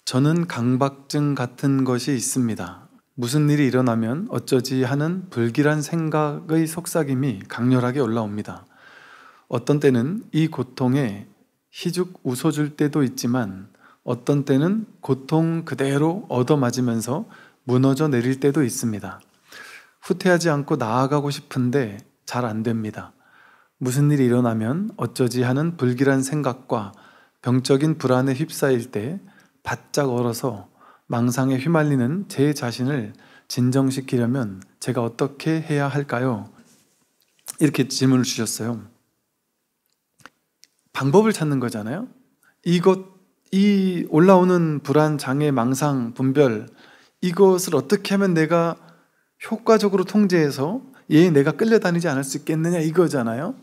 저는 강박증 같은 것이 있습니다. 무슨 일이 일어나면 어쩌지 하는 불길한 생각의 속삭임이 강렬하게 올라옵니다. 어떤 때는 이 고통에 희죽 웃어줄 때도 있지만 어떤 때는 고통 그대로 얻어맞으면서 무너져 내릴 때도 있습니다. 후퇴하지 않고 나아가고 싶은데 잘 안 됩니다. 무슨 일이 일어나면 어쩌지 하는 불길한 생각과 병적인 불안에 휩싸일 때 바짝 얼어서 망상에 휘말리는 제 자신을 진정시키려면 제가 어떻게 해야 할까요? 이렇게 질문을 주셨어요. 방법을 찾는 거잖아요. 이 올라오는 불안, 장애, 망상, 분별, 이것을 어떻게 하면 내가 효과적으로 통제해서 내가 끌려다니지 않을 수 있겠느냐 이거잖아요.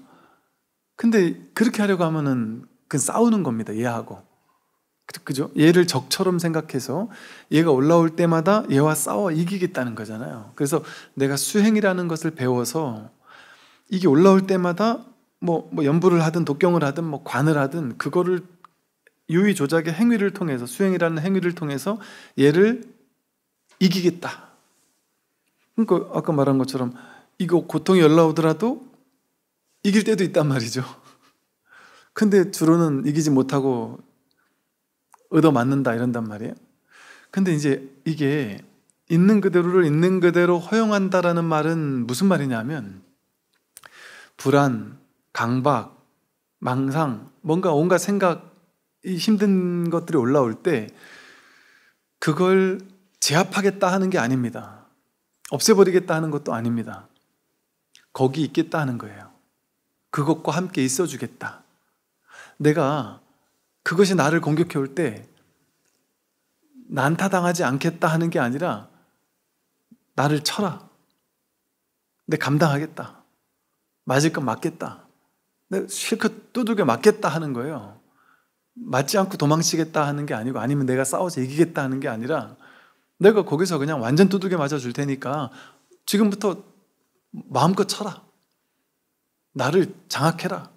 근데 그렇게 하려고 하면은 그건 싸우는 겁니다. 얘하고. 그죠? 얘를 적처럼 생각해서 얘가 올라올 때마다 얘와 싸워 이기겠다는 거잖아요. 그래서 내가 수행이라는 것을 배워서 이게 올라올 때마다 뭐 연부를 하든 독경을 하든 뭐 관을 하든 그거를 유의 조작의 행위를 통해서, 수행이라는 행위를 통해서 얘를 이기겠다. 그러니까 아까 말한 것처럼 이거 고통이 올라오더라도 이길 때도 있단 말이죠. 근데 주로는 이기지 못하고 얻어맞는다 이런단 말이에요. 근데 이제 이게 있는 그대로를 있는 그대로 허용한다라는 말은 무슨 말이냐면 불안, 강박, 망상, 뭔가 온갖 생각이 힘든 것들이 올라올 때 그걸 제압하겠다 하는 게 아닙니다. 없애버리겠다 하는 것도 아닙니다. 거기 있겠다 하는 거예요. 그것과 함께 있어주겠다. 내가 그것이 나를 공격해 올 때 난타당하지 않겠다 하는 게 아니라 나를 쳐라. 내가 감당하겠다. 맞을 건 맞겠다. 내가 실컷 두들겨 맞겠다 하는 거예요. 맞지 않고 도망치겠다 하는 게 아니고, 아니면 내가 싸워서 이기겠다 하는 게 아니라 내가 거기서 그냥 완전 두들겨 맞아줄 테니까 지금부터 마음껏 쳐라. 나를 장악해라.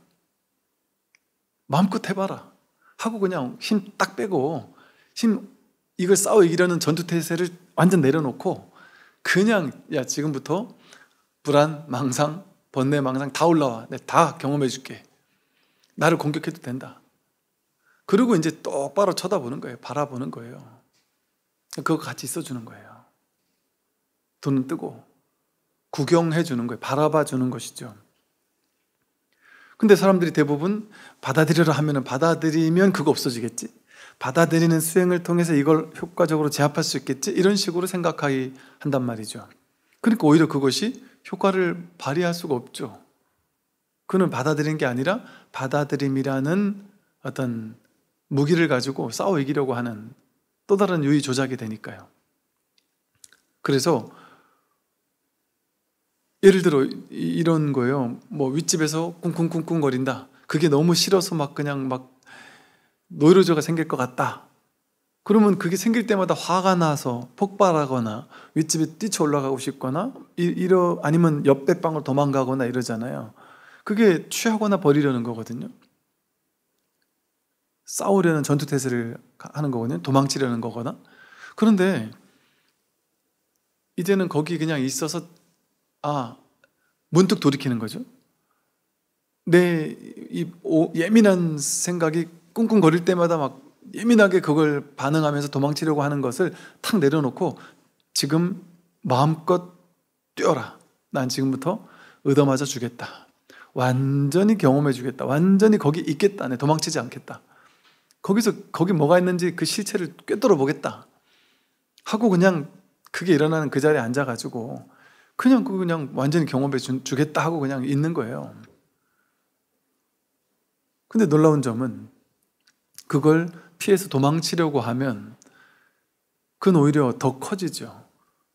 마음껏 해봐라 하고 그냥 힘 딱 빼고 이걸 싸워 이기려는 전투태세를 완전 내려놓고 그냥 야 지금부터 불안, 망상, 번뇌, 망상 다 올라와. 내가 다 경험해 줄게. 나를 공격해도 된다. 그리고 이제 똑바로 쳐다보는 거예요. 바라보는 거예요. 그거 같이 있어주는 거예요. 눈 뜨고 구경해 주는 거예요. 바라봐 주는 것이죠. 근데 사람들이 대부분 받아들여라 하면 받아들이면 그거 없어지겠지, 받아들이는 수행을 통해서 이걸 효과적으로 제압할 수 있겠지, 이런 식으로 생각하기 한단 말이죠. 그러니까 오히려 그것이 효과를 발휘할 수가 없죠. 그는 받아들이는 게 아니라 받아들임이라는 어떤 무기를 가지고 싸워 이기려고 하는 또 다른 유의 조작이 되니까요. 그래서 예를 들어 이런 거예요. 뭐 윗집에서 쿵쿵쿵쿵 거린다. 그게 너무 싫어서 그냥 노이로제가 생길 것 같다. 그러면 그게 생길 때마다 화가 나서 폭발하거나 윗집에 뛰쳐 올라가고 싶거나 아니면 옆에 방으로 도망가거나 이러잖아요. 그게 취하거나 버리려는 거거든요. 싸우려는 전투태세를 하는 거거든요. 도망치려는 거거나. 그런데 이제는 거기 그냥 있어서 문득 돌이키는 거죠. 내 예민한 생각이 꿍꿍거릴 때마다 예민하게 그걸 반응하면서 도망치려고 하는 것을 탁 내려놓고 지금 마음껏 뛰어라. 난 지금부터 얻어맞아 주겠다. 완전히 경험해 주겠다. 완전히 거기 있겠다. 내 도망치지 않겠다. 거기 뭐가 있는지 그 실체를 꿰뚫어 보겠다 하고 그냥 그게 일어나는 그 자리에 앉아가지고 그냥 완전히 경험해 주겠다 하고 그냥 있는 거예요. 근데 놀라운 점은 그걸 피해서 도망치려고 하면 그건 오히려 더 커지죠.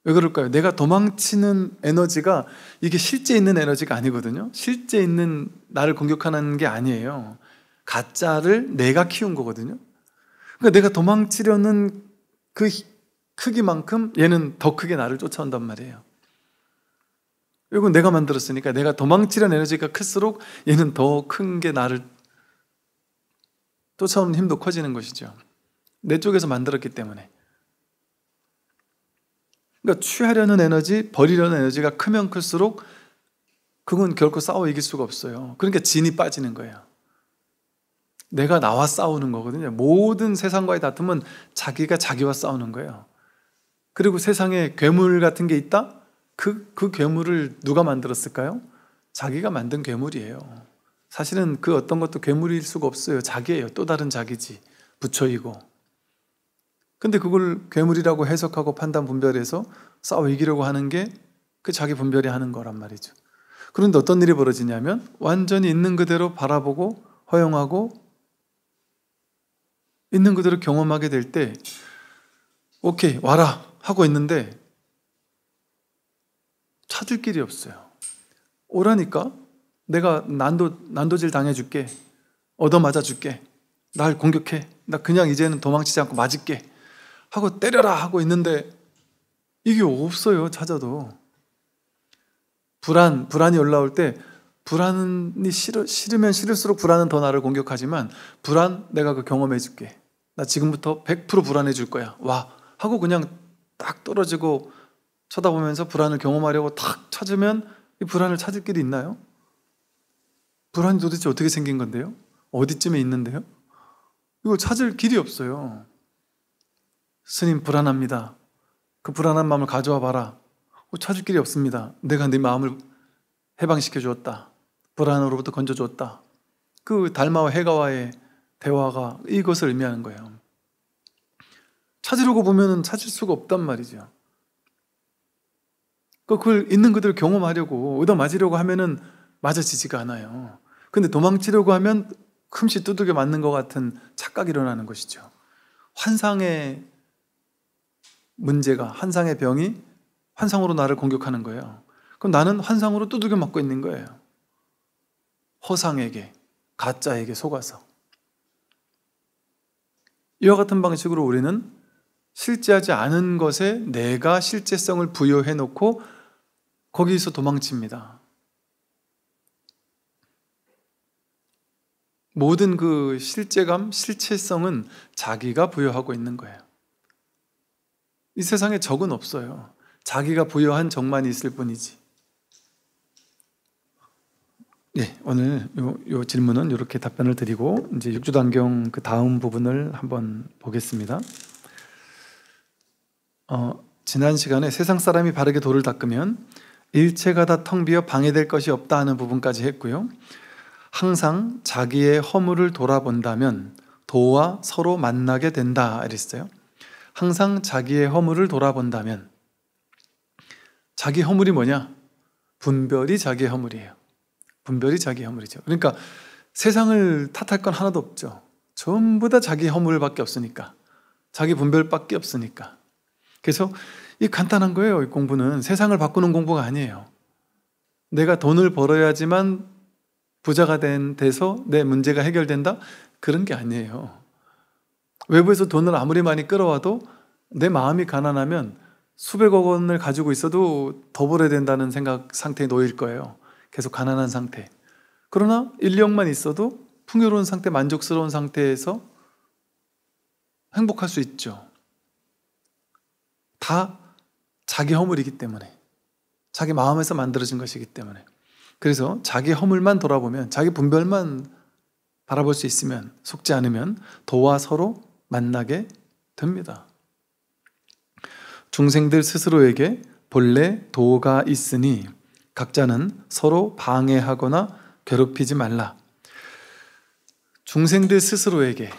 왜 그럴까요? 내가 도망치는 에너지가 이게 실제 있는 에너지가 아니거든요. 실제 있는 나를 공격하는 게 아니에요. 가짜를 내가 키운 거거든요. 그러니까 내가 도망치려는 그 크기만큼 얘는 더 크게 나를 쫓아온단 말이에요. 이건 내가 만들었으니까 내가 도망치려는 에너지가 클수록 얘는 더 큰 게 나를 쫓아오는 힘도 커지는 것이죠. 내 쪽에서 만들었기 때문에. 그러니까 취하려는 에너지, 버리려는 에너지가 크면 클수록 그건 결코 싸워 이길 수가 없어요. 그러니까 진이 빠지는 거예요. 내가 나와 싸우는 거거든요. 모든 세상과의 다툼은 자기가 자기와 싸우는 거예요. 그리고 세상에 괴물 같은 게 있다? 그 괴물을 누가 만들었을까요? 자기가 만든 괴물이에요. 사실은 그 어떤 것도 괴물일 수가 없어요. 자기예요. 또 다른 자기지. 부처이고. 근데 그걸 괴물이라고 해석하고 판단 분별해서 싸워 이기려고 하는 게 그 자기 분별이 하는 거란 말이죠. 그런데 어떤 일이 벌어지냐면 완전히 있는 그대로 바라보고 허용하고 있는 그대로 경험하게 될 때 오케이 와라 하고 있는데 찾을 길이 없어요. 오라니까 내가 난도질 당해줄게. 얻어맞아줄게. 날 공격해. 나 그냥 이제는 도망치지 않고 맞을게 하고 때려라 하고 있는데 이게 없어요. 찾아도. 불안이 올라올 때 불안이 싫으면 싫을수록 불안은 더 나를 공격하지만 불안 내가 그 경험해 줄게. 나 지금부터 100% 불안해 줄 거야. 와 하고 그냥 딱 떨어지고 쳐다보면서 불안을 경험하려고 탁 찾으면 이 불안을 찾을 길이 있나요? 불안이 도대체 어떻게 생긴 건데요? 어디쯤에 있는데요? 이걸 찾을 길이 없어요. 스님 불안합니다. 그 불안한 마음을 가져와 봐라. 찾을 길이 없습니다. 내가 네 마음을 해방시켜 주었다. 불안으로부터 건져 주었다. 그 달마와 해가와의 대화가 이것을 의미하는 거예요. 찾으려고 보면 찾을 수가 없단 말이죠. 그걸 있는 그대로 경험하려고 얻어맞으려고 하면은 맞아지지가 않아요. 근데 도망치려고 하면 흠씨 두들겨 맞는 것 같은 착각이 일어나는 것이죠. 환상의 문제가, 환상의 병이 환상으로 나를 공격하는 거예요. 그럼 나는 환상으로 두들겨 맞고 있는 거예요. 허상에게, 가짜에게 속아서. 이와 같은 방식으로 우리는 실제하지 않은 것에 내가 실제성을 부여해 놓고 거기서 도망칩니다. 모든 그 실제감, 실체성은 자기가 부여하고 있는 거예요. 이 세상에 적은 없어요. 자기가 부여한 적만 있을 뿐이지. 네, 오늘 요 질문은 이렇게 답변을 드리고 이제 육주단경 그 다음 부분을 한번 보겠습니다. 지난 시간에 세상 사람이 바르게 도를 닦으면 일체가 다 텅 비어 방해될 것이 없다 하는 부분까지 했고요. 항상 자기의 허물을 돌아본다면 도와 서로 만나게 된다 이랬어요. 항상 자기의 허물을 돌아본다면 자기 허물이 뭐냐? 분별이 자기의 허물이에요. 분별이 자기의 허물이죠. 그러니까 세상을 탓할 건 하나도 없죠. 전부 다 자기 허물밖에 없으니까. 자기 분별밖에 없으니까. 그래서 이 간단한 거예요. 이 공부는 세상을 바꾸는 공부가 아니에요. 내가 돈을 벌어야지만 부자가 돼서 내 문제가 해결된다? 그런 게 아니에요. 외부에서 돈을 아무리 많이 끌어와도 내 마음이 가난하면 수백억 원을 가지고 있어도 더 벌어야 된다는 상태에 놓일 거예요. 계속 가난한 상태. 그러나 1, 2억만 있어도 풍요로운 상태, 만족스러운 상태에서 행복할 수 있죠. 다 자기 허물이기 때문에, 자기 마음에서 만들어진 것이기 때문에. 그래서 자기 허물만 돌아보면, 자기 분별만 바라볼 수 있으면, 속지 않으면 도와 서로 만나게 됩니다. 중생들 스스로에게 본래 도가 있으니 각자는 서로 방해하거나 괴롭히지 말라. 중생들 스스로에게,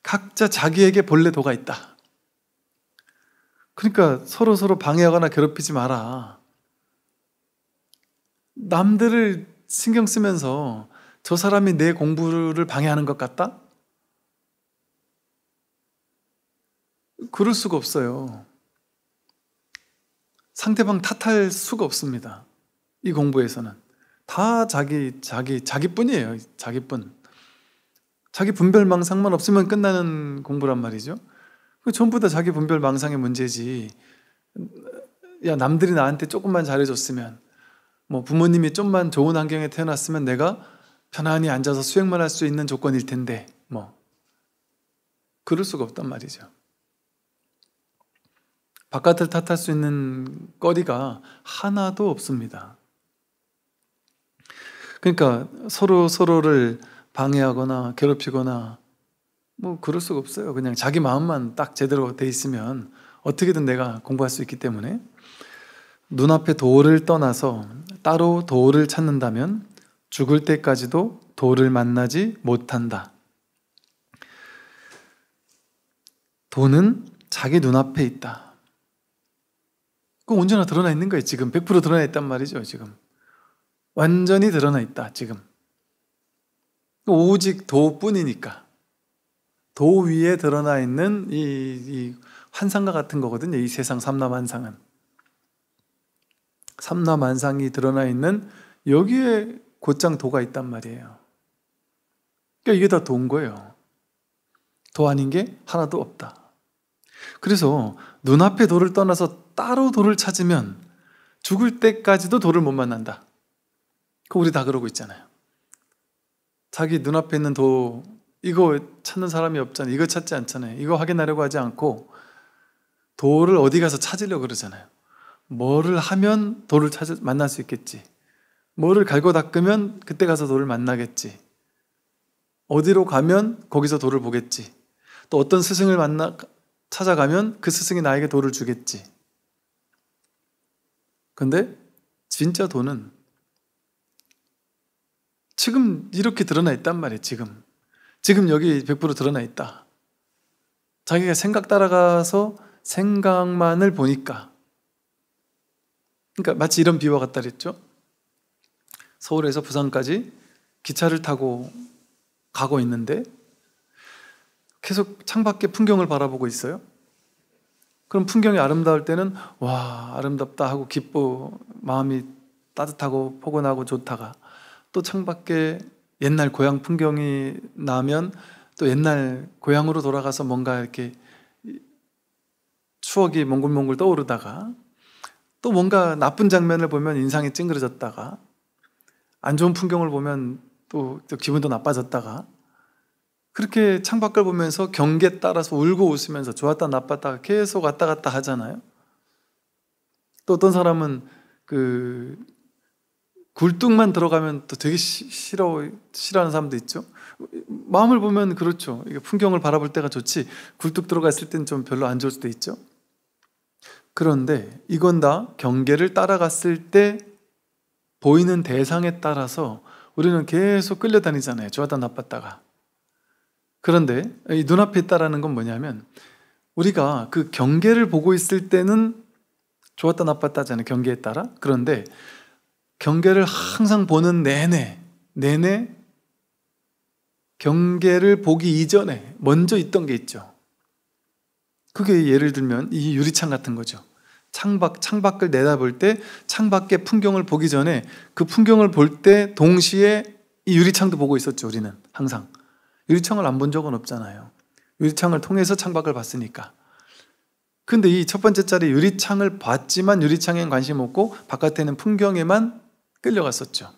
각자 자기에게 본래 도가 있다. 그러니까 서로 방해하거나 괴롭히지 마라. 남들을 신경 쓰면서 저 사람이 내 공부를 방해하는 것 같다? 그럴 수가 없어요. 상대방 탓할 수가 없습니다. 이 공부에서는 다 자기뿐이에요. 자기뿐. 자기 분별망상만 없으면 끝나는 공부란 말이죠. 전부 다 자기 분별망상의 문제지. 야, 남들이 나한테 조금만 잘해줬으면, 뭐 부모님이 좀만 좋은 환경에 태어났으면 내가 편안히 앉아서 수행만 할 수 있는 조건일 텐데, 뭐 그럴 수가 없단 말이죠. 바깥을 탓할 수 있는 거리가 하나도 없습니다. 그러니까 서로를 방해하거나 괴롭히거나 뭐 그럴 수가 없어요. 그냥 자기 마음만 딱 제대로 돼 있으면 어떻게든 내가 공부할 수 있기 때문에 눈앞에 도를 떠나서 따로 도를 찾는다면 죽을 때까지도 도를 만나지 못한다. 도는 자기 눈앞에 있다. 그럼 언제나 드러나 있는 거예요. 지금 100% 드러나 있단 말이죠. 지금 완전히 드러나 있다. 지금 오직 도뿐이니까 도 위에 드러나 있는 이 환상과 같은 거거든요. 이 세상 삼라만상은 삼라만상이 드러나 있는 여기에 곧장 도가 있단 말이에요. 그러니까 이게 다 도인 거예요. 도 아닌 게 하나도 없다. 그래서 눈앞에 도를 떠나서 따로 도를 찾으면 죽을 때까지도 도를 못 만난다. 그거 우리 다 그러고 있잖아요. 자기 눈앞에 있는 도 이거 찾는 사람이 없잖아요. 이거 찾지 않잖아요. 이거 확인하려고 하지 않고 도를 어디 가서 찾으려고 그러잖아요. 뭐를 하면 도를 만날 수 있겠지. 뭐를 갈고 닦으면 그때 가서 도를 만나겠지. 어디로 가면 거기서 도를 보겠지. 또 어떤 스승을 찾아가면 그 스승이 나에게 도를 주겠지. 근데 진짜 도는 지금 이렇게 드러나 있단 말이에요. 지금 여기 100% 드러나 있다. 자기가 생각 따라가서 생각만을 보니까, 그러니까 마치 이런 비유와 같다 그랬죠. 서울에서 부산까지 기차를 타고 가고 있는데 계속 창밖에 풍경을 바라보고 있어요. 그럼 풍경이 아름다울 때는 와 아름답다 하고 기뻐 마음이 따뜻하고 포근하고 좋다가 또 창밖에 옛날 고향 풍경이 나면 또 옛날 고향으로 돌아가서 뭔가 이렇게 추억이 몽글몽글 떠오르다가 또 뭔가 나쁜 장면을 보면 인상이 찡그러졌다가 안 좋은 풍경을 보면 또 기분도 나빠졌다가 그렇게 창밖을 보면서 경계에 따라서 울고 웃으면서 좋았다 나빴다 계속 왔다 갔다 하잖아요. 또 어떤 사람은 그 굴뚝만 들어가면 또 되게 싫어하는 사람도 있죠. 마음을 보면 그렇죠. 풍경을 바라볼 때가 좋지 굴뚝 들어갔을 땐 좀 별로 안 좋을 수도 있죠. 그런데 이건 다 경계를 따라갔을 때 보이는 대상에 따라서 우리는 계속 끌려다니잖아요. 좋았다 나빴다가. 그런데 이 눈앞에 있다라는 건 뭐냐면 우리가 그 경계를 보고 있을 때는 좋았다 나빴다 하잖아요. 경계에 따라. 그런데 경계를 항상 보는 내내 경계를 보기 이전에 먼저 있던 게 있죠. 그게 예를 들면 이 유리창 같은 거죠. 창밖을 내다볼 때 창밖의 풍경을 보기 전에 그 풍경을 볼 때 동시에 이 유리창도 보고 있었죠. 우리는 항상 유리창을 안 본 적은 없잖아요. 유리창을 통해서 창밖을 봤으니까. 근데 이 첫 번째 자리 유리창을 봤지만 유리창엔 관심 없고 바깥에는 풍경에만 끌려갔었죠.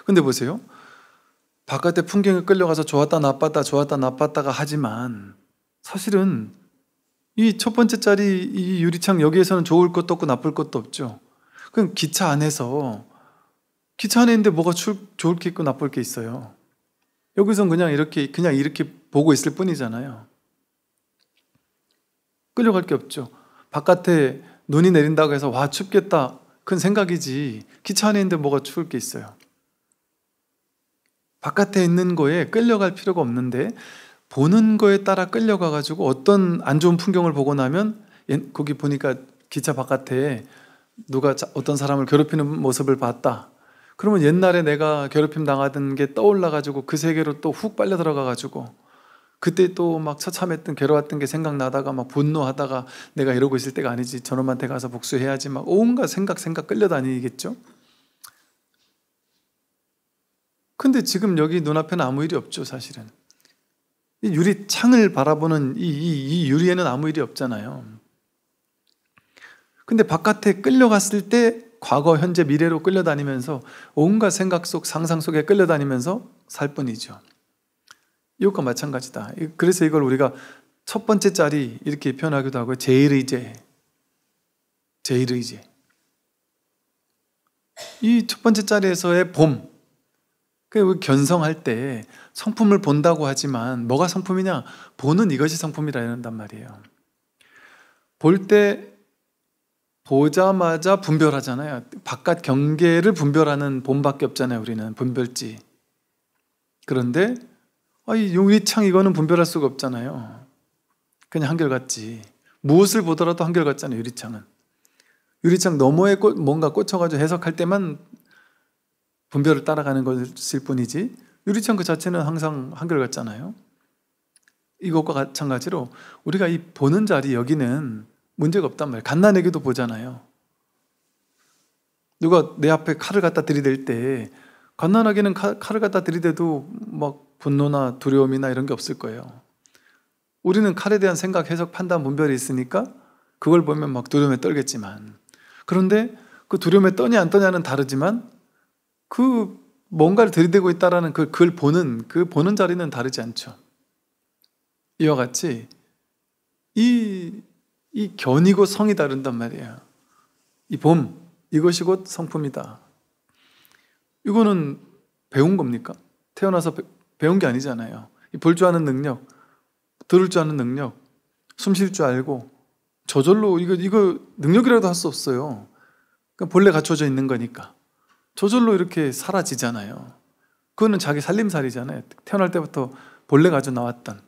근데 보세요. 바깥에 풍경에 끌려가서 좋았다 나빴다가 하지만 사실은 이 첫 번째 자리 이 유리창 여기에서는 좋을 것도 없고 나쁠 것도 없죠. 그럼 기차 안에 있는데 뭐가 좋을 게 있고 나쁠 게 있어요. 여기서는 그냥 이렇게 보고 있을 뿐이잖아요. 끌려갈 게 없죠. 바깥에 눈이 내린다고 해서 와 춥겠다 그건 생각이지 기차 안에 있는데 뭐가 추울 게 있어요. 바깥에 있는 거에 끌려갈 필요가 없는데 보는 거에 따라 끌려가가지고 어떤 안 좋은 풍경을 보고 나면 거기 보니까 기차 바깥에 누가 어떤 사람을 괴롭히는 모습을 봤다. 그러면 옛날에 내가 괴롭힘 당하던 게 떠올라가지고 그 세계로 또 훅 빨려 들어가가지고 그때 또 막 처참했던 괴로웠던 게 생각나다가 막 분노하다가 내가 이러고 있을 때가 아니지 저놈한테 가서 복수해야지 막 온갖 생각 끌려다니겠죠. 근데 지금 여기 눈앞에는 아무 일이 없죠. 사실은 이 유리창을 바라보는 이 유리에는 아무 일이 없잖아요. 근데 바깥에 끌려갔을 때 과거, 현재, 미래로 끌려다니면서 온갖 생각 속, 상상 속에 끌려다니면서 살 뿐이죠. 이것과 마찬가지다. 그래서 이걸 우리가 첫 번째 짤이 이렇게 표현하기도 하고 제일의제. 이 첫 번째 짤에서의 봄, 그 견성할 때 성품을 본다고 하지만 뭐가 성품이냐? 보는 이것이 성품이라 이런단 말이에요. 볼 때 보자마자 분별하잖아요. 바깥 경계를 분별하는 봄밖에 없잖아요. 우리는 분별지. 그런데 이 유리창 이거는 분별할 수가 없잖아요. 그냥 한결같지. 무엇을 보더라도 한결같잖아요. 유리창은. 유리창 너머에 뭔가 꽂혀가지고 해석할 때만 분별을 따라가는 것일 뿐이지 유리창 그 자체는 항상 한결같잖아요. 이것과 마찬가지로 우리가 이 보는 자리 여기는 문제가 없단 말이에요. 갓난에게도 보잖아요. 누가 내 앞에 칼을 갖다 들이댈 때 갓난아기는 칼을 갖다 들이대도 막 분노나 두려움이나 이런 게 없을 거예요. 우리는 칼에 대한 생각, 해석, 판단, 분별이 있으니까 그걸 보면 막 두려움에 떨겠지만, 그런데 그 두려움에 떠냐 안 떠냐는 다르지만 그 뭔가를 들이대고 있다라는 그걸 보는 자리는 다르지 않죠. 이와 같이 이 견이고 성이 다른단 말이에요. 이 봄, 이것이 곧 성품이다. 이거는 배운 겁니까? 태어나서 배운 게 아니잖아요. 볼 줄 아는 능력, 들을 줄 아는 능력, 숨 쉴 줄 알고 저절로 이거 능력이라도 할 수 없어요. 그러니까 본래 갖춰져 있는 거니까 저절로 이렇게 사라지잖아요. 그거는 자기 살림살이잖아요. 태어날 때부터 본래 가지고 나왔던.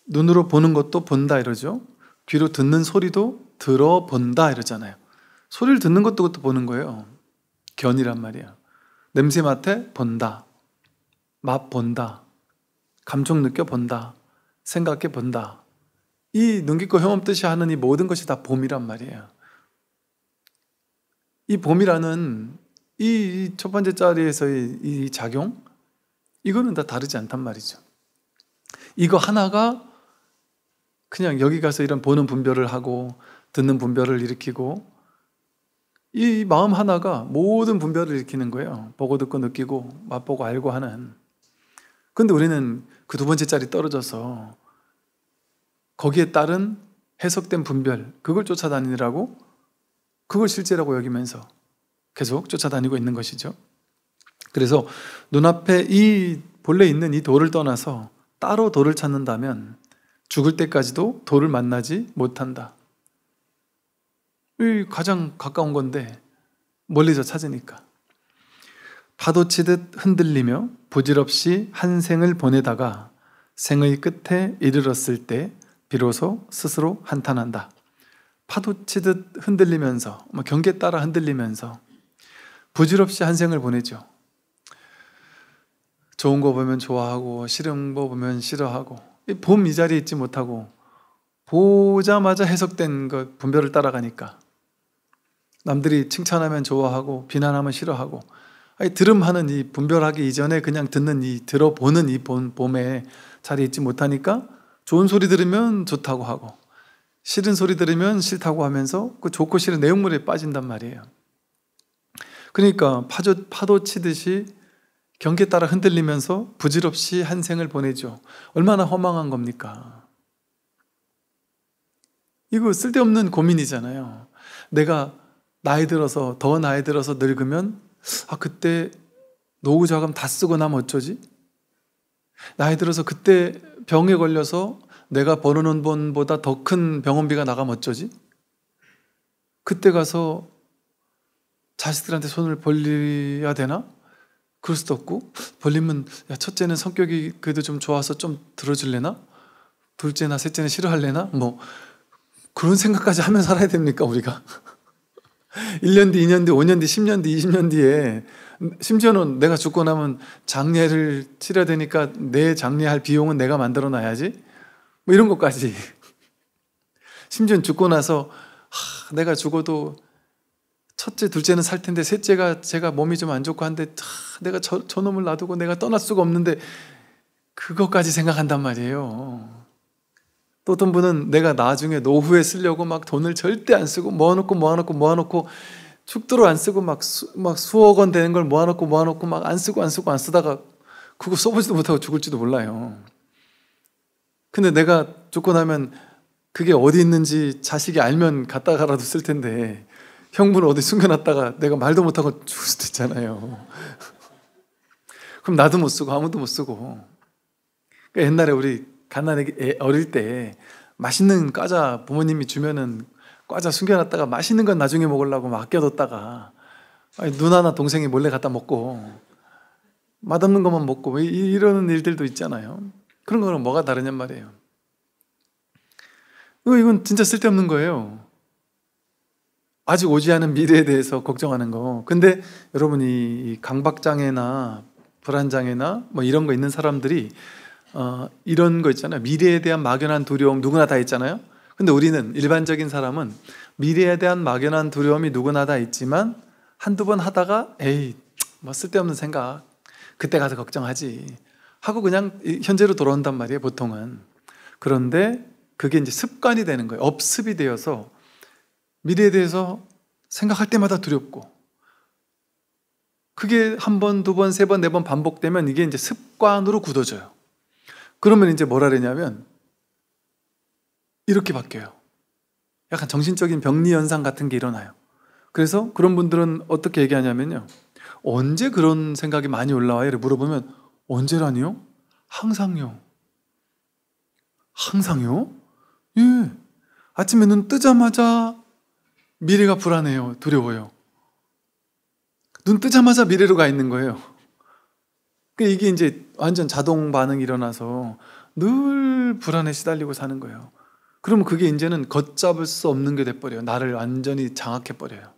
눈으로 보는 것도 본다 이러죠. 귀로 듣는 소리도 들어본다 이러잖아요. 소리를 듣는 것도 그것도 보는 거예요. 견이란 말이에요. 냄새 맡아 본다, 맛 본다, 감촉 느껴 본다, 생각해 본다. 이 눈, 귀, 코, 혐 없듯이 하는 이 모든 것이 다 봄이란 말이에요. 이 봄이라는 이 첫 번째 자리에서의 이 작용, 이거는 다 다르지 않단 말이죠. 이거 하나가 그냥 여기 가서 이런 보는 분별을 하고 듣는 분별을 일으키고, 이 마음 하나가 모든 분별을 일으키는 거예요. 보고 듣고 느끼고 맛보고 알고 하는. 근데 우리는 그 두 번째 자리 떨어져서 거기에 따른 해석된 분별, 그걸 쫓아다니느라고, 그걸 실제라고 여기면서 계속 쫓아다니고 있는 것이죠. 그래서 눈앞에 이 본래 있는 이 도를 떠나서 따로 도를 찾는다면 죽을 때까지도 도를 만나지 못한다. 이 가장 가까운 건데 멀리서 찾으니까. 파도치듯 흔들리며 부질없이 한 생을 보내다가 생의 끝에 이르렀을 때 비로소 스스로 한탄한다. 파도치듯 흔들리면서, 경계 따라 흔들리면서 부질없이 한 생을 보내죠. 좋은 거 보면 좋아하고 싫은 거 보면 싫어하고, 봄 이 자리에 있지 못하고 보자마자 해석된 것 분별을 따라가니까 남들이 칭찬하면 좋아하고 비난하면 싫어하고, 들음하는 이 분별하기 이전에 그냥 듣는 들어보는 이 봄에 자리에 있지 못하니까 좋은 소리 들으면 좋다고 하고 싫은 소리 들으면 싫다고 하면서 그 좋고 싫은 내용물에 빠진단 말이에요. 그러니까 파도 치듯이 경계 따라 흔들리면서 부질없이 한 생을 보내죠. 얼마나 허망한 겁니까? 이거 쓸데없는 고민이잖아요. 내가 더 나이 들어서 늙으면 그때 노후자금 다 쓰고 나면 어쩌지? 나이 들어서 그때 병에 걸려서 내가 버는 돈보다 더 큰 병원비가 나가면 어쩌지? 그때 가서 자식들한테 손을 벌려야 되나? 그럴 수도 없고, 벌리면 첫째는 성격이 그래도 좀 좋아서 좀 들어줄래나? 둘째나 셋째는 싫어할래나? 그런 생각까지 하면 살아야 됩니까 우리가? 1년 뒤, 2년 뒤, 5년 뒤, 10년 뒤, 20년 뒤에, 심지어는 내가 죽고 나면 장례를 치러야 되니까 내 장례할 비용은 내가 만들어 놔야지, 이런 것까지. 심지어는 죽고 나서 내가 죽어도 첫째, 둘째는 살 텐데 셋째가 제가 몸이 좀 안 좋고 한데 내가 저놈을 놔두고 내가 떠날 수가 없는데, 그것까지 생각한단 말이에요. 또 어떤 분은 내가 나중에 노후에 쓰려고 막 돈을 절대 안 쓰고 모아놓고 죽도록 안 쓰고 막 수억 원 되는 걸 모아놓고 막 안 쓰다가 그거 써보지도 못하고 죽을지도 몰라요. 근데 내가 죽고 나면 그게 어디 있는지 자식이 알면 갖다가라도 쓸 텐데 형부는 어디 숨겨놨다가 내가 말도 못하고 죽을 수도 있잖아요. 그럼 나도 못 쓰고 아무도 못 쓰고. 그러니까 옛날에 우리 갓난아기 어릴 때 맛있는 과자 부모님이 주면은 과자 숨겨놨다가 맛있는 건 나중에 먹으려고 막 아껴뒀다가 누나나 동생이 몰래 갖다 먹고 맛없는 것만 먹고 이러는 일들도 있잖아요. 그런 거는 뭐가 다르냔 말이에요. 이건 진짜 쓸데없는 거예요. 아직 오지 않은 미래에 대해서 걱정하는 거. 근데 여러분이 이 강박장애나 불안장애나 뭐 이런 거 있는 사람들이 이런 거 있잖아요. 미래에 대한 막연한 두려움 누구나 다 있잖아요. 근데 우리는 일반적인 사람은 미래에 대한 막연한 두려움이 누구나 다 있지만 한두 번 하다가 에이 뭐 쓸데없는 생각 그때 가서 걱정하지 하고 그냥 현재로 돌아온단 말이에요, 보통은. 그런데 그게 이제 습관이 되는 거예요. 업습이 되어서 미래에 대해서 생각할 때마다 두렵고, 그게 한 번, 두 번, 세 번, 네 번 반복되면 이게 이제 습관으로 굳어져요. 그러면 이제 뭐라 그러냐면 이렇게 바뀌어요. 약간 정신적인 병리 현상 같은 게 일어나요. 그래서 그런 분들은 어떻게 얘기하냐면요, 언제 그런 생각이 많이 올라와요? 이렇게 물어보면 언제라니요? 항상요. 항상요? 예. 아침에 눈 뜨자마자 미래가 불안해요. 두려워요. 눈 뜨자마자 미래로 가 있는 거예요. 이게 이제 완전 자동 반응이 일어나서 늘 불안에 시달리고 사는 거예요. 그러면 그게 이제는 걷잡을 수 없는 게 돼버려요. 나를 완전히 장악해버려요.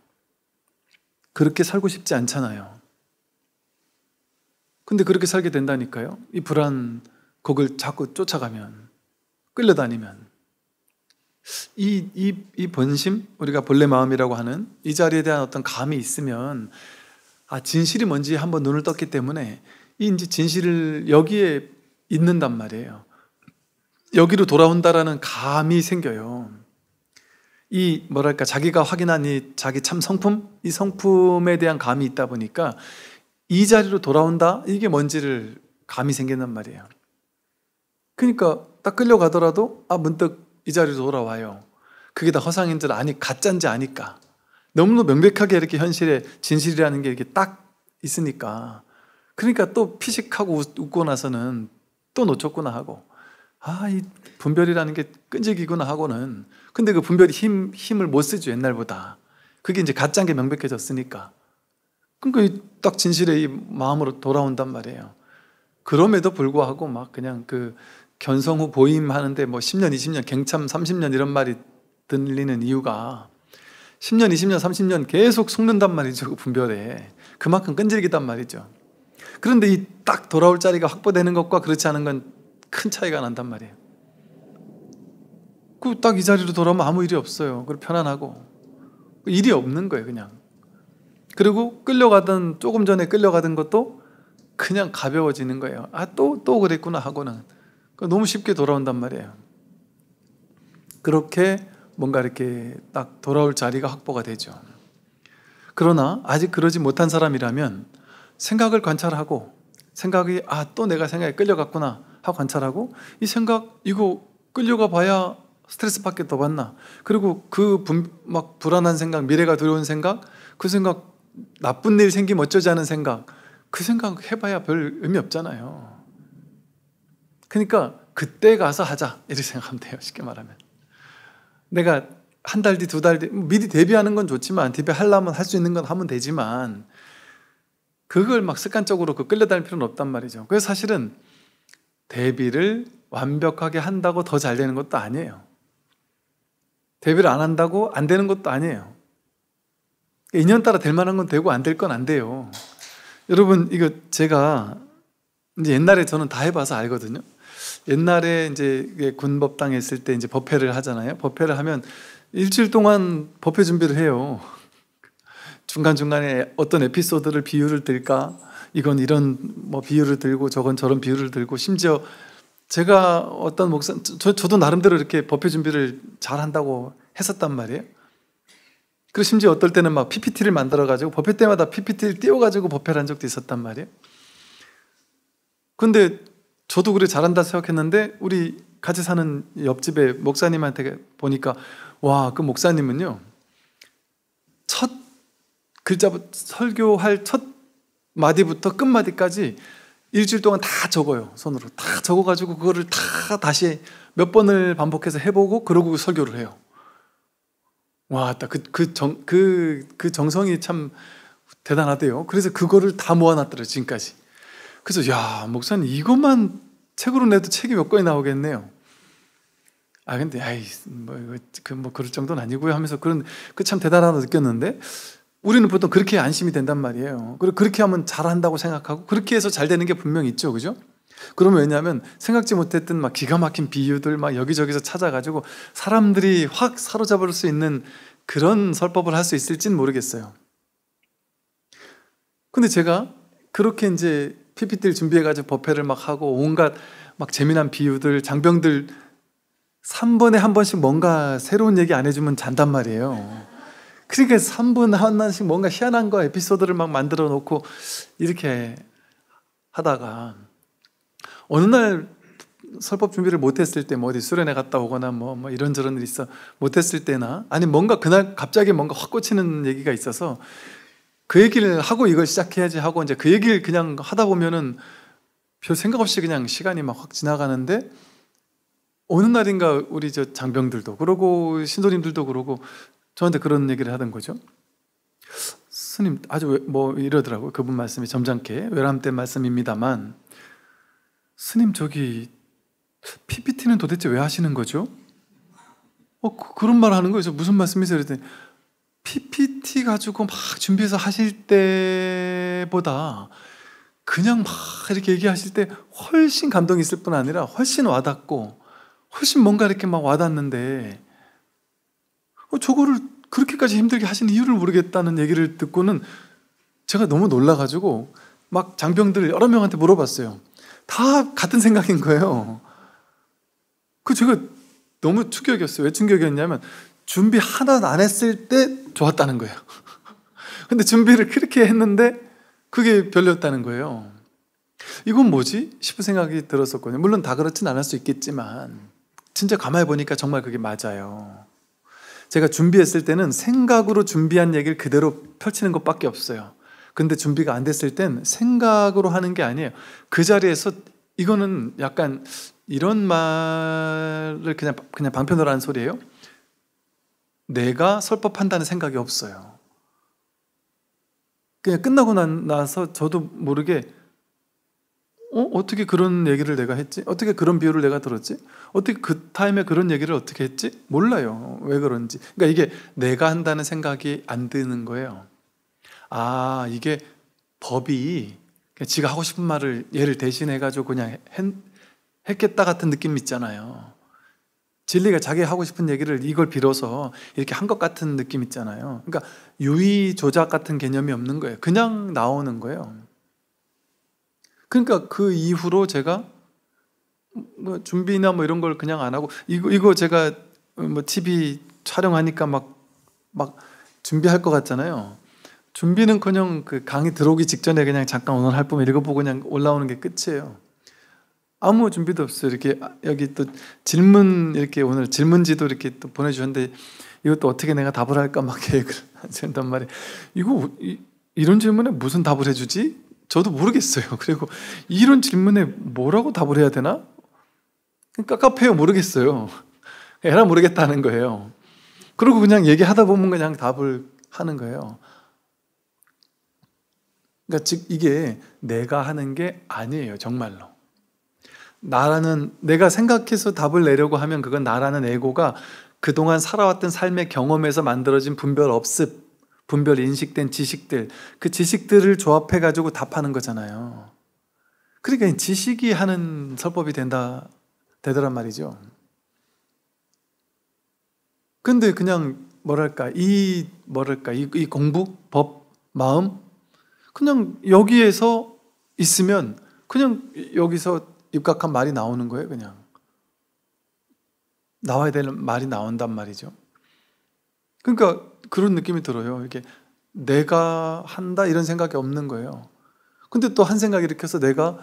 그렇게 살고 싶지 않잖아요. 근데 그렇게 살게 된다니까요. 이 불안, 그걸 자꾸 쫓아가면, 끌려다니면. 이 본심, 우리가 본래 마음이라고 하는 이 자리에 대한 어떤 감이 있으면, 진실이 뭔지 한번 눈을 떴기 때문에 이 이제 진실을 여기에 있는단 말이에요. 여기로 돌아온다라는 감이 생겨요. 이 뭐랄까, 자기가 확인한 이 자기 참 성품, 이 성품에 대한 감이 있다 보니까 이 자리로 돌아온다, 이게 뭔지를 감이 생긴단 말이에요. 그러니까 딱 끌려가더라도 문득 이 자리로 돌아와요. 그게 다 허상인 줄 아니, 가짜인지 아니까. 너무나 명백하게 이렇게 현실에 진실이라는 게 이렇게 딱 있으니까. 그러니까 또 피식하고 웃고 나서는 또 놓쳤구나 하고, 이 분별이라는 게 끈질기구나 하고는. 근데 그 분별이 힘을 못 쓰죠, 옛날보다. 그게 이제 가짜인 게 명백해졌으니까. 그러니까 딱 진실의 이 마음으로 돌아온단 말이에요. 그럼에도 불구하고 막 그냥 그 견성후 보임 하는데 뭐 10년, 20년, 갱참 30년 이런 말이 들리는 이유가 10년, 20년, 30년 계속 속는단 말이죠, 그 분별에. 그만큼 끈질기단 말이죠. 그런데 이 딱 돌아올 자리가 확보되는 것과 그렇지 않은 건 큰 차이가 난단 말이에요. 그 딱 이 자리로 돌아오면 아무 일이 없어요. 그리고 편안하고 일이 없는 거예요, 그냥. 그리고 끌려가던, 조금 전에 끌려가던 것도 그냥 가벼워지는 거예요. 또 그랬구나 하고는. 너무 쉽게 돌아온단 말이에요. 그렇게 뭔가 이렇게 딱 돌아올 자리가 확보가 되죠. 그러나 아직 그러지 못한 사람이라면 생각을 관찰하고, 생각이 또 내가 생각에 끌려갔구나 하고 관찰하고, 이 생각 이거 끌려가 봐야 스트레스 받게 더 받나, 그리고 막 불안한 생각, 미래가 두려운 생각, 그 생각, 나쁜 일 생기면 어쩌지 하는 생각, 그 생각 해봐야 별 의미 없잖아요. 그러니까 그때 가서 하자, 이렇게 생각하면 돼요. 쉽게 말하면 내가 한 달 뒤, 두 달 뒤 미리 대비하는 건 좋지만, 대비하려면 할 수 있는 건 하면 되지만 그걸 막 습관적으로 끌려다닐 필요는 없단 말이죠. 그래서 사실은 대비를 완벽하게 한다고 더 잘 되는 것도 아니에요. 대비를 안 한다고 안 되는 것도 아니에요. 인연 따라 될 만한 건 되고 안 될 건 안 돼요. 여러분, 이거 제가 이제 옛날에 저는 다 해봐서 알거든요. 옛날에 이제 군법당에 있을 때 이제 법회를 하잖아요. 법회를 하면 일주일 동안 법회 준비를 해요. 중간중간에 어떤 에피소드를, 비유를 들까? 이건 이런 뭐 비유를 들고 저건 저런 비유를 들고, 심지어 제가 어떤 저도 나름대로 이렇게 법회 준비를 잘 한다고 했었단 말이에요. 그리고 심지어 어떨 때는 막 PPT를 만들어가지고 법회 때마다 PPT를 띄워가지고 법회를 한 적도 있었단 말이에요. 근데 저도 그래 잘한다 생각했는데 우리 같이 사는 옆집에 목사님한테 보니까 와, 그 목사님은요 첫 글자 설교할 첫 마디부터 끝마디까지 일주일 동안 다 적어요. 손으로 다 적어가지고 그거를 다 다시 몇 번을 반복해서 해보고 그러고 설교를 해요. 와, 그 정성이 참 대단하대요. 그래서 그거를 다 모아놨더래요, 지금까지. 그래서 야, 목사님 이것만 책으로 내도 책이 몇 권이 나오겠네요. 아, 근데 아이 뭐 그럴 정도는 아니고요 하면서 그 참 대단하다고 느꼈는데, 우리는 보통 그렇게 안심이 된단 말이에요. 그리고 그렇게 하면 잘한다고 생각하고 그렇게 해서 잘 되는 게 분명히 있죠, 그죠? 그러면 왜냐하면 생각지 못했던 막 기가 막힌 비유들 막 여기저기서 찾아가지고 사람들이 확 사로잡을 수 있는 그런 설법을 할 수 있을지는 모르겠어요. 근데 제가 그렇게 이제 PPT를 준비해가지고 법회를 막 하고 온갖 막 재미난 비유들, 장병들 3번에 한 번씩 뭔가 새로운 얘기 안 해주면 잔단 말이에요. 그러니까 3분 하나씩 뭔가 희한한 거 에피소드를 막 만들어 놓고 이렇게 하다가 어느 날 설법 준비를 못했을 때, 뭐 어디 수련회 갔다 오거나 뭐 이런저런 일이 있어 못했을 때나, 아니 뭔가 그날 갑자기 뭔가 확 꽂히는 얘기가 있어서 그 얘기를 하고 이걸 시작해야지 하고 이제 그 얘기를 그냥 하다 보면은 별 생각 없이 그냥 시간이 막 확 지나가는데, 어느 날인가 우리 저 장병들도 그러고 신도님들도 그러고 저한테 그런 얘기를 하던 거죠. 스님 아주 뭐 이러더라고요. 그분 말씀이 점잖게 외람된 말씀입니다만, 스님 저기 PPT는 도대체 왜 하시는 거죠? 그런 말 하는 거예요. 무슨 말씀이세요? 그랬더니 PPT 가지고 막 준비해서 하실 때보다 그냥 막 이렇게 얘기하실 때 훨씬 감동이 있을 뿐 아니라 훨씬 와닿고 훨씬 뭔가 이렇게 막 와닿는데, 저거를 그렇게까지 힘들게 하시는 이유를 모르겠다는 얘기를 듣고는 제가 너무 놀라가지고 막 장병들 여러 명한테 물어봤어요. 다 같은 생각인 거예요. 제가 너무 충격이었어요. 왜 충격이었냐면 준비 하나도 안 했을 때 좋았다는 거예요. 근데 준비를 그렇게 했는데 그게 별로였다는 거예요. 이건 뭐지? 싶은 생각이 들었었거든요. 물론 다 그렇진 않을 수 있겠지만 진짜 가만히 보니까 정말 그게 맞아요. 제가 준비했을 때는 생각으로 준비한 얘기를 그대로 펼치는 것밖에 없어요. 근데 준비가 안 됐을 땐 생각으로 하는 게 아니에요. 그 자리에서 이거는 약간 이런 말을 그냥 방편으로 하는 소리예요. 내가 설법한다는 생각이 없어요. 그냥 끝나고 나서 저도 모르게 어떻게 그런 얘기를 내가 했지? 어떻게 그런 비유를 내가 들었지? 어떻게 그 타임에 그런 얘기를 어떻게 했지? 몰라요. 왜 그런지. 그러니까 이게 내가 한다는 생각이 안 드는 거예요. 아, 이게 법이 그냥 지가 하고 싶은 말을 얘를 대신해가지고 그냥 했겠다 같은 느낌 있잖아요. 진리가 자기 하고 싶은 얘기를 이걸 빌어서 이렇게 한 것 같은 느낌 있잖아요. 그러니까 유의 조작 같은 개념이 없는 거예요. 그냥 나오는 거예요. 그러니까 그 이후로 제가 뭐 준비나 뭐 이런 걸 그냥 안 하고, 이거 제가 뭐 TV 촬영하니까 막 준비할 것 같잖아요. 준비는커녕 그 강의 들어오기 직전에 그냥 잠깐 오늘 할 분 읽어보고 그냥 올라오는 게 끝이에요. 아무 준비도 없어요. 이렇게 여기 또 질문, 이렇게 오늘 질문지도 이렇게 또 보내주셨는데 이것도 어떻게 내가 답을 할까 막 계획을 한단 말이에요. 이런 질문에 무슨 답을 해주지? 저도 모르겠어요. 그리고 이런 질문에 뭐라고 답을 해야 되나? 깝깝해요. 모르겠어요. 에라 모르겠다는 거예요. 그리고 그냥 얘기하다 보면 그냥 답을 하는 거예요. 그러니까 즉 이게 내가 하는 게 아니에요. 정말로. 내가 생각해서 답을 내려고 하면 그건 나라는 에고가 그동안 살아왔던 삶의 경험에서 만들어진 분별 업습, 분별 인식된 지식들, 그 지식들을 조합해가지고 답하는 거잖아요. 그러니까 지식이 하는 설법이 되더란 말이죠. 근데 그냥 이 공부, 법, 마음, 그냥 여기에서 있으면 그냥 여기서 입각한 말이 나오는 거예요. 그냥 나와야 될 말이 나온단 말이죠. 그러니까 그런 느낌이 들어요. 이게 내가 한다 이런 생각이 없는 거예요. 근데 또 한 생각이 일으켜서 내가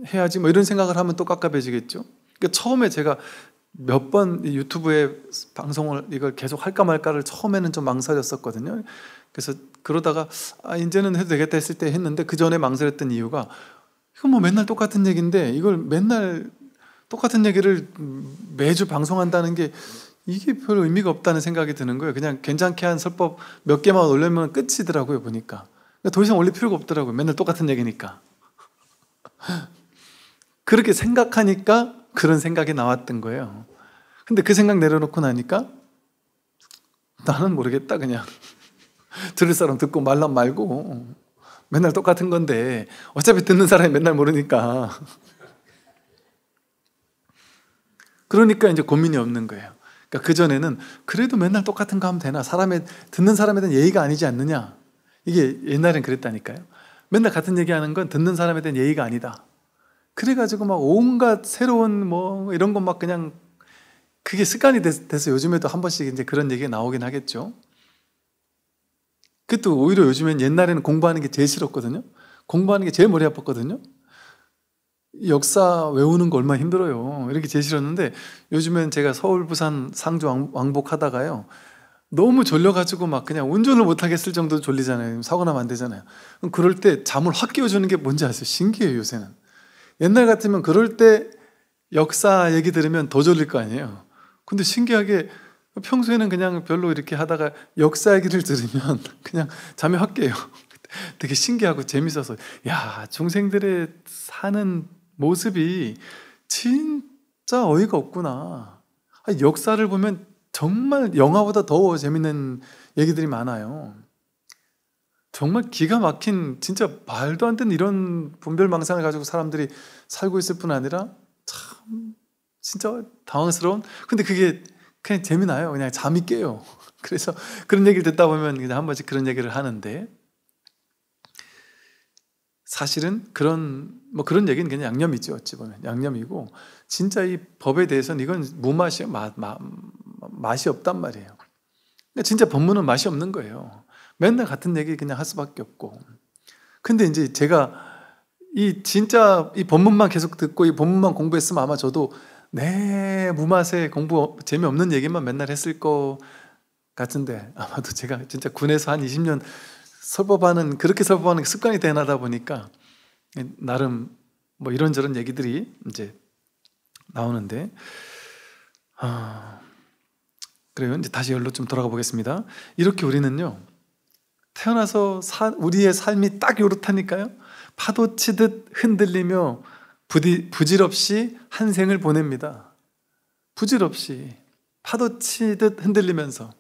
해야지 뭐 이런 생각을 하면 또 깝깝해지겠죠. 그러니까 처음에 제가 몇 번 유튜브에 방송을 이걸 계속 할까 말까를 처음에는 좀 망설였었거든요. 그래서 그러다가 이제는 해도 되겠다 했을 때 했는데, 그 전에 망설였던 이유가 이거 뭐 맨날 똑같은 얘기인데 이걸 맨날 똑같은 얘기를 매주 방송한다는 게 이게 별 의미가 없다는 생각이 드는 거예요. 그냥 괜찮게 한 설법 몇 개만 올리면 끝이더라고요, 보니까. 그러니까 더 이상 올릴 필요가 없더라고요. 맨날 똑같은 얘기니까. 그렇게 생각하니까 그런 생각이 나왔던 거예요. 근데 그 생각 내려놓고 나니까 나는 모르겠다, 그냥. 들을 사람 듣고 말란 말고 맨날 똑같은 건데 어차피 듣는 사람이 맨날 모르니까. 그러니까 이제 고민이 없는 거예요. 그러니까 그전에는 그래도 맨날 똑같은 거 하면 되나? 듣는 사람에 대한 예의가 아니지 않느냐? 이게 옛날엔 그랬다니까요. 맨날 같은 얘기하는 건 듣는 사람에 대한 예의가 아니다. 그래가지고 막 온갖 새로운 뭐 이런 것 막 그냥 그게 습관이 돼서 요즘에도 한 번씩 이제 그런 얘기가 나오긴 하겠죠. 그것도 오히려 요즘엔, 옛날에는 공부하는 게 제일 싫었거든요. 공부하는 게 제일 머리 아팠거든요. 역사 외우는 거 얼마나 힘들어요. 이렇게 제일 싫었는데 요즘엔 제가 서울, 부산, 상주 왕복하다가요, 너무 졸려가지고 막 그냥 운전을 못하겠을 정도로 졸리잖아요. 사고 나면 안 되잖아요. 그럼 그럴 때 잠을 확 깨워주는 게 뭔지 아세요? 신기해요, 요새는. 옛날 같으면 그럴 때 역사 얘기 들으면 더 졸릴 거 아니에요. 근데 신기하게 평소에는 그냥 별로 이렇게 하다가 역사 얘기를 들으면 그냥 잠이 확 깨요. 되게 신기하고 재밌어서, 야, 중생들의 사는 모습이 진짜 어이가 없구나. 역사를 보면 정말 영화보다 더 재밌는 얘기들이 많아요. 정말 기가 막힌, 진짜 말도 안 되는 이런 분별망상을 가지고 사람들이 살고 있을 뿐 아니라 참 진짜 당황스러운. 근데 그게 그냥 재미나요. 그냥 잠이 깨요. 그래서 그런 얘기를 듣다 보면 그냥 한 번씩 그런 얘기를 하는데, 사실은 그런 얘기는 그냥 양념이죠. 어찌 보면 양념이고, 진짜 이 법에 대해서는 이건 무맛이에요. 맛이 없단 말이에요. 그러니까 진짜 법문은 맛이 없는 거예요. 맨날 같은 얘기 그냥 할 수밖에 없고. 근데 이제 제가 진짜 이 법문만 계속 듣고 이 법문만 공부했으면 아마 저도 내 무맛에 공부 재미없는 얘기만 맨날 했을 것 같은데, 아마도 제가 진짜 군에서 한 20년 그렇게 설법하는 게 습관이 되나다 보니까 나름 뭐 이런저런 얘기들이 이제 나오는데, 그래요. 이제 다시 열로 좀 돌아가 보겠습니다. 이렇게 우리는요, 태어나서 우리의 삶이 딱 요렇다니까요. 파도치듯 흔들리며 부질없이 한 생을 보냅니다. 부질없이 파도치듯 흔들리면서,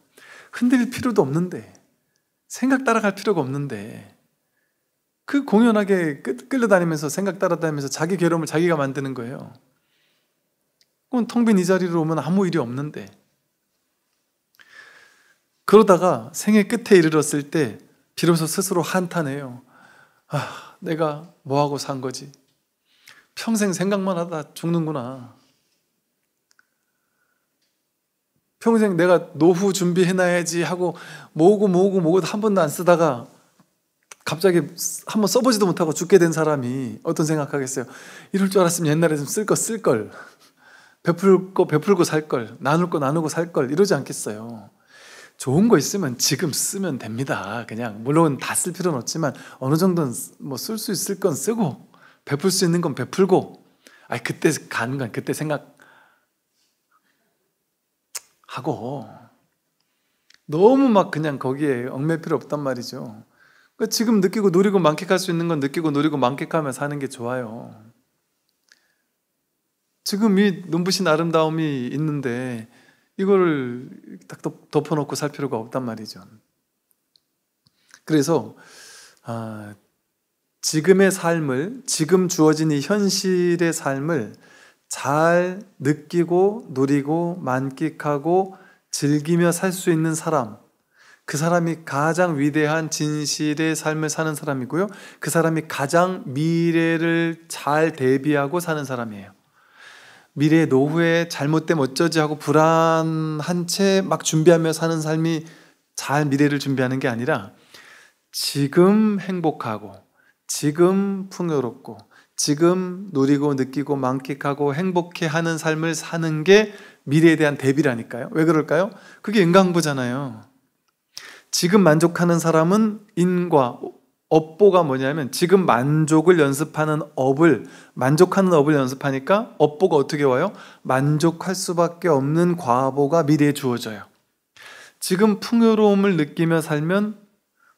흔들릴 필요도 없는데, 생각 따라갈 필요가 없는데, 그 공연하게 끌려다니면서 생각 따라다니면서 자기 괴로움을 자기가 만드는 거예요. 그건 텅 빈 이 자리로 오면 아무 일이 없는데, 그러다가 생애 끝에 이르렀을 때 비로소 스스로 한탄해요. 내가 뭐하고 산 거지? 평생 생각만 하다 죽는구나. 평생 내가 노후 준비해놔야지 하고 모으고 한 번도 안 쓰다가 갑자기 한번 써보지도 못하고 죽게 된 사람이 어떤 생각하겠어요? 이럴 줄 알았으면 옛날에 좀 쓸 걸, 베풀고 살 걸, 나눌 거 나누고 살 걸, 이러지 않겠어요? 좋은 거 있으면 지금 쓰면 됩니다. 그냥 물론 다 쓸 필요는 없지만 어느 정도는 뭐 쓸 수 있을 건 쓰고, 베풀 수 있는 건 베풀고, 그때 가는 건 그때 생각하고, 너무 막 그냥 거기에 얽매일 필요 없단 말이죠. 그러니까 지금 느끼고 누리고 만끽할 수 있는 건 느끼고 누리고 만끽하며 사는 게 좋아요. 지금 이 눈부신 아름다움이 있는데 이거를 딱 덮어놓고 살 필요가 없단 말이죠. 그래서 지금의 삶을, 지금 주어진 이 현실의 삶을 잘 느끼고 누리고 만끽하고 즐기며 살 수 있는 사람, 그 사람이 가장 위대한 진실의 삶을 사는 사람이고요, 그 사람이 가장 미래를 잘 대비하고 사는 사람이에요. 미래의 노후에 잘못되면 어쩌지 하고 불안한 채 막 준비하며 사는 삶이 잘 미래를 준비하는 게 아니라, 지금 행복하고 지금 풍요롭고 지금 누리고 느끼고 만끽하고 행복해하는 삶을 사는 게 미래에 대한 대비라니까요. 왜 그럴까요? 그게 인과응보잖아요. 지금 만족하는 사람은 인과, 업보가 뭐냐면 지금 만족을 연습하는 업을, 만족하는 업을 연습하니까 업보가 어떻게 와요? 만족할 수밖에 없는 과보가 미래에 주어져요. 지금 풍요로움을 느끼며 살면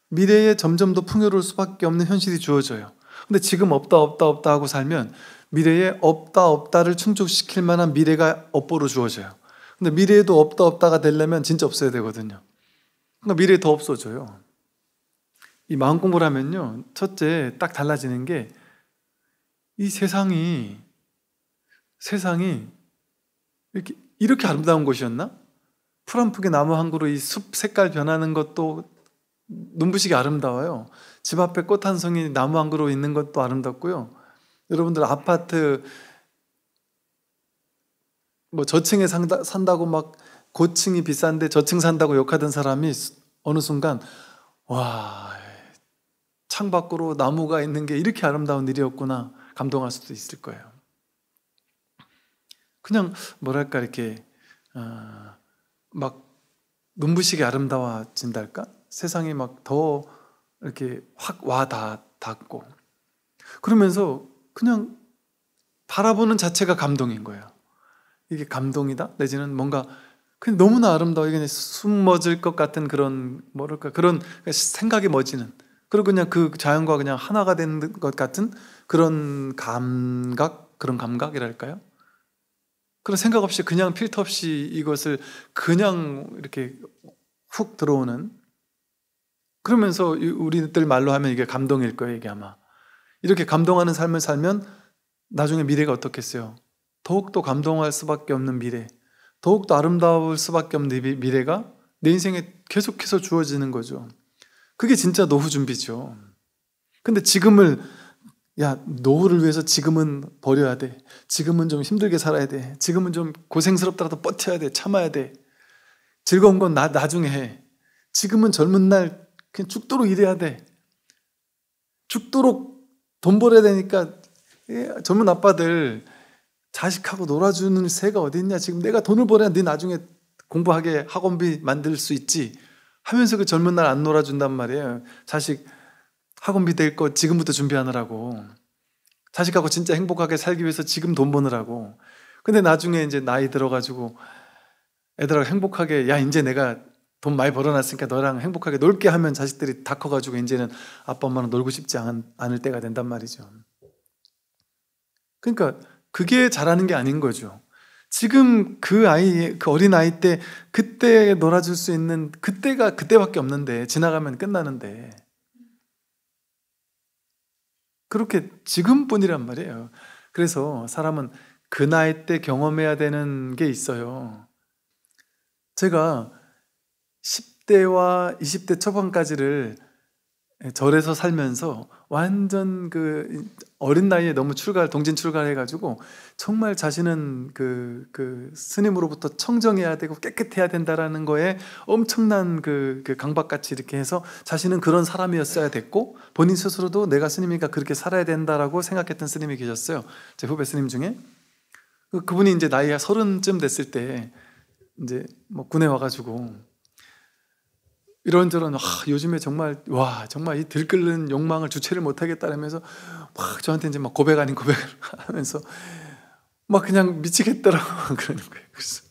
미래에 점점 더 풍요로울 수밖에 없는 현실이 주어져요. 근데 지금 없다 하고 살면 미래에 없다를 충족시킬 만한 미래가 업보로 주어져요. 근데 미래에도 없다가 되려면 진짜 없어야 되거든요. 그러니까 미래에 더 없어져요. 이 마음 공부를 하면요, 첫째 딱 달라지는 게 이 세상이 이렇게 아름다운 곳이었나? 풀 한 폭의 나무 한 그루 이 숲 색깔 변하는 것도 눈부시게 아름다워요. 집 앞에 꽃 한 송이 나무 한 그루 있는 것도 아름답고요. 여러분들 아파트 뭐 저층에 산다고 막 고층이 비싼데 저층 산다고 욕하던 사람이 어느 순간 와, 창밖으로 나무가 있는 게 이렇게 아름다운 일이었구나 감동할 수도 있을 거예요. 그냥 뭐랄까 이렇게 막 눈부시게 아름다워진달까? 세상이 막 더 이렇게 확 와 닿고 그러면서 그냥 바라보는 자체가 감동인 거예요. 이게 감동이다? 내지는 뭔가 그냥 너무나 아름다워. 이게 숨 멎을 것 같은 그런 뭐랄까 그런 생각이 멎지는, 그리고 그냥 그 자연과 그냥 하나가 되는 것 같은 그런 그런 감각이랄까요? 그런 생각 없이 그냥 필터 없이 이것을 그냥 이렇게 훅 들어오는, 그러면서 우리들 말로 하면 이게 감동일 거예요. 이게 아마 이렇게 감동하는 삶을 살면 나중에 미래가 어떻겠어요? 더욱더 감동할 수밖에 없는 미래, 더욱더 아름다울 수밖에 없는 미래가 내 인생에 계속해서 주어지는 거죠. 그게 진짜 노후 준비죠. 근데 지금을, 노후를 위해서 지금은 버려야 돼, 지금은 좀 힘들게 살아야 돼, 지금은 좀 고생스럽더라도 버텨야 돼, 참아야 돼, 즐거운 건 나중에 해, 지금은 젊은 날 그냥 죽도록 일해야 돼, 죽도록 돈 벌어야 되니까 젊은 아빠들 자식하고 놀아주는 새가 어디 있냐, 지금 내가 돈을 벌어야 네 나중에 공부하게 학원비 만들 수 있지 하면서 그 젊은 날 안 놀아준단 말이에요. 자식 학원비 될 거 지금부터 준비하느라고, 자식하고 진짜 행복하게 살기 위해서 지금 돈 버느라고. 근데 나중에 이제 나이 들어가지고 애들하고 행복하게, 이제 내가 돈 많이 벌어놨으니까 너랑 행복하게 놀게 하면 자식들이 다 커가지고 이제는 아빠 엄마랑 놀고 싶지 않을 때가 된단 말이죠. 그러니까 그게 잘하는 게 아닌 거죠. 지금 그 어린 아이 때 그때 놀아줄 수 있는 그때가 그때밖에 없는데, 지나가면 끝나는데, 그렇게 지금뿐이란 말이에요. 그래서 사람은 그 나이 때 경험해야 되는 게 있어요. 제가 10대와 20대 초반까지를 절에서 살면서 완전 그 어린 나이에 너무 동진 출가해가지고 정말 자신은 그 스님으로부터 청정해야 되고 깨끗해야 된다라는 거에 엄청난 그 강박같이 이렇게 해서 자신은 그런 사람이었어야 됐고, 본인 스스로도 내가 스님이니까 그렇게 살아야 된다라고 생각했던 스님이 계셨어요. 제 후배 스님 중에. 그분이 이제 나이가 30쯤 됐을 때 이제 뭐 군에 와가지고 이런저런 요즘에 정말 이 들끓는 욕망을 주체를 못하겠다라면서 막 저한테 이제 막 고백 아닌 고백을 하면서 막 그냥 미치겠더라고 그러는 거예요. 그래서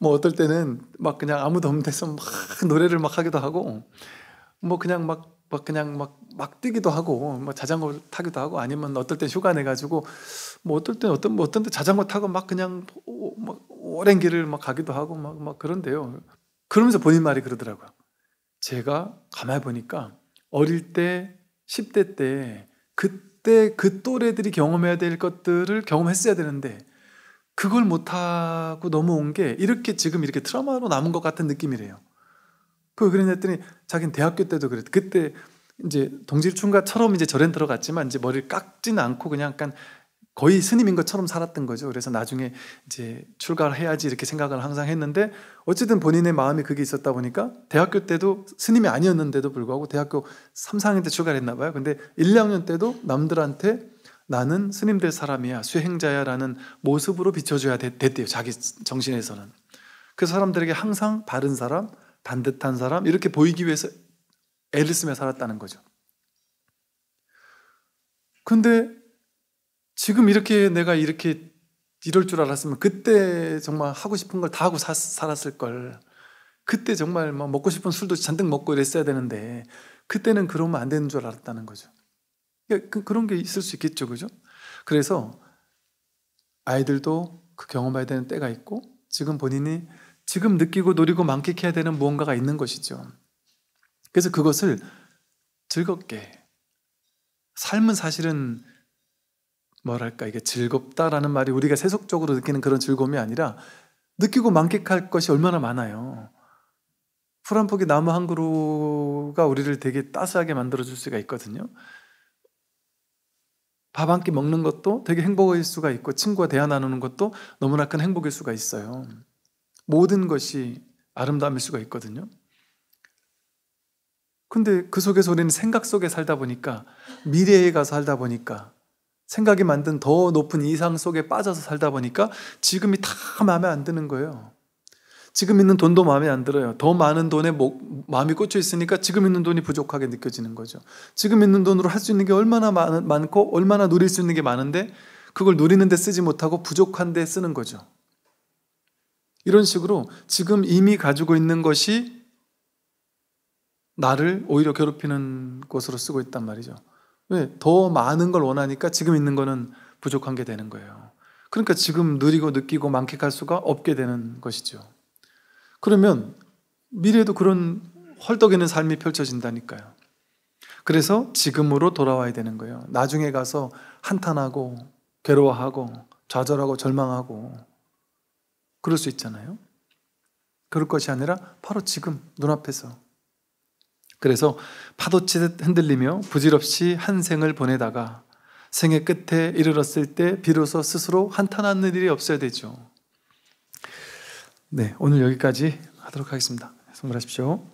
뭐 어떨 때는 막 그냥 아무도 없는 데서 막 노래를 막 하기도 하고, 뭐 그냥 막 뛰기도 하고, 뭐 자전거 타기도 하고, 아니면 어떨 때 휴가 내가지고 뭐 어떨 때 자전거 타고 막 그냥 막 오랜 길을 막 가기도 하고 막 그런데요. 그러면서 본인 말이 그러더라고요. 제가 가만히 보니까 어릴 때 10대 때 그때 그 또래들이 경험해야 될 것들을 경험했어야 되는데 그걸 못하고 넘어온 게 지금 이렇게 트라우마로 남은 것 같은 느낌이래요. 그랬더니 자기는 대학교 때도 그랬대. 그때 이제 동질충가처럼 이제 절에 들어갔지만 이제 머리를 깎지는 않고 그냥 약간 거의 스님인 것처럼 살았던 거죠. 그래서 나중에 이제 출가를 해야지 이렇게 생각을 항상 했는데, 어쨌든 본인의 마음이 그게 있었다 보니까 대학교 때도 스님이 아니었는데도 불구하고 대학교 3, 4학년 때 출가를 했나 봐요. 근데 1, 2학년 때도 남들한테 나는 스님 될 사람이야, 수행자야 라는 모습으로 비춰줘야 됐대요. 자기 정신에서는. 그 사람들에게 항상 바른 사람, 반듯한 사람 이렇게 보이기 위해서 애를 쓰며 살았다는 거죠. 근데 지금 이렇게 내가 이렇게 이럴 줄 알았으면 그때 정말 하고 싶은 걸 다 하고 살았을 걸. 그때 정말 막 먹고 싶은 술도 잔뜩 먹고 이랬어야 되는데 그때는 그러면 안 되는 줄 알았다는 거죠. 그런 게 있을 수 있겠죠, 그죠? 그래서 아이들도 그 경험해야 되는 때가 있고 지금 본인이 지금 느끼고 누리고 만끽해야 되는 무언가가 있는 것이죠. 그래서 그것을 즐겁게, 삶은 사실은 뭐랄까 이게 즐겁다라는 말이 우리가 세속적으로 느끼는 그런 즐거움이 아니라 느끼고 만끽할 것이 얼마나 많아요. 풀 한 포기 나무 한 그루가 우리를 되게 따스하게 만들어줄 수가 있거든요. 밥 한 끼 먹는 것도 되게 행복일 수가 있고 친구와 대화 나누는 것도 너무나 큰 행복일 수가 있어요. 모든 것이 아름다움일 수가 있거든요. 근데 그 속에서 우리는 생각 속에 살다 보니까, 미래에 가서 살다 보니까, 생각이 만든 더 높은 이상 속에 빠져서 살다 보니까 지금이 다 마음에 안 드는 거예요. 지금 있는 돈도 마음에 안 들어요. 더 많은 돈에 마음이 꽂혀 있으니까 지금 있는 돈이 부족하게 느껴지는 거죠. 지금 있는 돈으로 할 수 있는 게 얼마나 많고 얼마나 누릴 수 있는 게 많은데 그걸 누리는 데 쓰지 못하고 부족한 데 쓰는 거죠. 이런 식으로 지금 이미 가지고 있는 것이 나를 오히려 괴롭히는 것으로 쓰고 있단 말이죠. 왜? 더 많은 걸 원하니까 지금 있는 거는 부족한 게 되는 거예요. 그러니까 지금 누리고 느끼고 만끽할 수가 없게 되는 것이죠. 그러면 미래에도 그런 헐떡이는 삶이 펼쳐진다니까요. 그래서 지금으로 돌아와야 되는 거예요. 나중에 가서 한탄하고 괴로워하고 좌절하고 절망하고 그럴 수 있잖아요. 그럴 것이 아니라 바로 지금 눈앞에서. 그래서 파도치듯 흔들리며 부질없이 한 생을 보내다가 생의 끝에 이르렀을 때 비로소 스스로 한탄하는 일이 없어야 되죠. 네, 오늘 여기까지 하도록 하겠습니다. 성불하십시오.